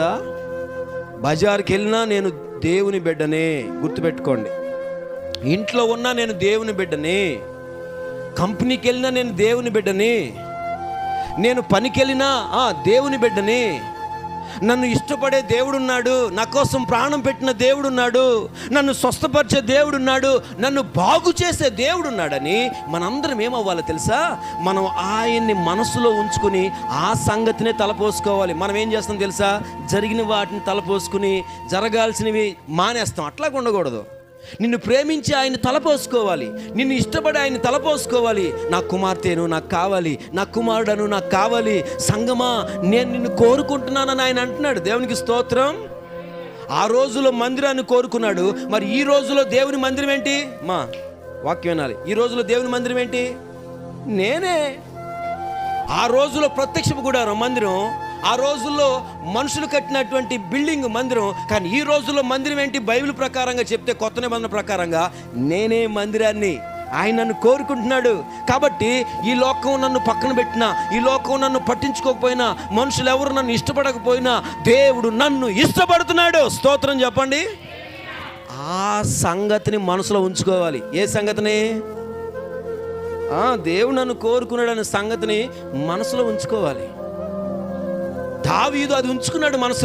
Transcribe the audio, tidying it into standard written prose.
బజార్కి వెళ్ళినా నేను దేవుని బిడ్డనే, గుర్తుపెట్టుకోండి. ఇంట్లో ఉన్నా నేను దేవుని బిడ్డనే, కంపెనీకి వెళ్ళినా నేను దేవుని బిడ్డనే, నేను పనికి వెళ్ళినా దేవుని బిడ్డనే. నన్ను ఇష్టపడే దేవుడున్నాడు, నా కోసం ప్రాణం పెట్టిన దేవుడున్నాడు, నన్ను స్వస్థపరిచే దేవుడున్నాడు, నన్ను బాగు చేసే దేవుడున్నాడని మనందరం ఏమవ్వాలి తెలుసా? మనం ఆయన్ని మనసులో ఉంచుకుని ఆ సంగతినే తలపోసుకోవాలి. మనం ఏం చేస్తాం తెలుసా? జరిగిన వాటిని తలపోసుకుని జరగాల్సినవి మానేస్తాం. అట్లాగ ఉండకూడదు. నిన్ను ప్రేమించి ఆయన తలపోసుకోవాలి, నిన్ను ఇష్టపడి ఆయన తలపోసుకోవాలి. నా కుమార్తెను నాకు కావాలి, నా కుమారుడను నాకు కావాలి. సంగమా, నేను నిన్ను కోరుకుంటున్నానని ఆయన అంటున్నాడు. దేవునికి స్తోత్రం. ఆ రోజులో మందిరాన్ని కోరుకున్నాడు. మరి ఈ రోజులో దేవుని మందిరం ఏంటి? మా వాక్యం వినాలి. ఈ రోజులో దేవుని మందిరం ఏంటి? నేనే. ఆ రోజులో ప్రత్యక్షపు గుడారం మందిరం, ఆ రోజుల్లో మనుషులు కట్టినటువంటి బిల్డింగ్ మందిరం. కానీ ఈ రోజుల్లో మందిరం ఏంటి? బైబిల్ ప్రకారంగా చెప్తే, కొత్త నిబంధన ప్రకారంగా నేనే మందిరాన్ని. ఆయన నన్ను కోరుకుంటున్నాడు. కాబట్టి ఈ లోకం నన్ను పక్కన పెట్టినా, ఈ లోకం నన్ను పట్టించుకోకపోయినా, మనుషులు ఎవరు నన్ను ఇష్టపడకపోయినా, దేవుడు నన్ను ఇష్టపడుతున్నాడు. స్తోత్రం చెప్పండి. ఆ సంగతిని మనసులో ఉంచుకోవాలి. ఏ సంగతిని? దేవుడు నన్ను కోరుకున్నాడు అనే సంగతిని మనసులో ఉంచుకోవాలి. దావీదు అది ఉంచుకున్నాడు మనసులో.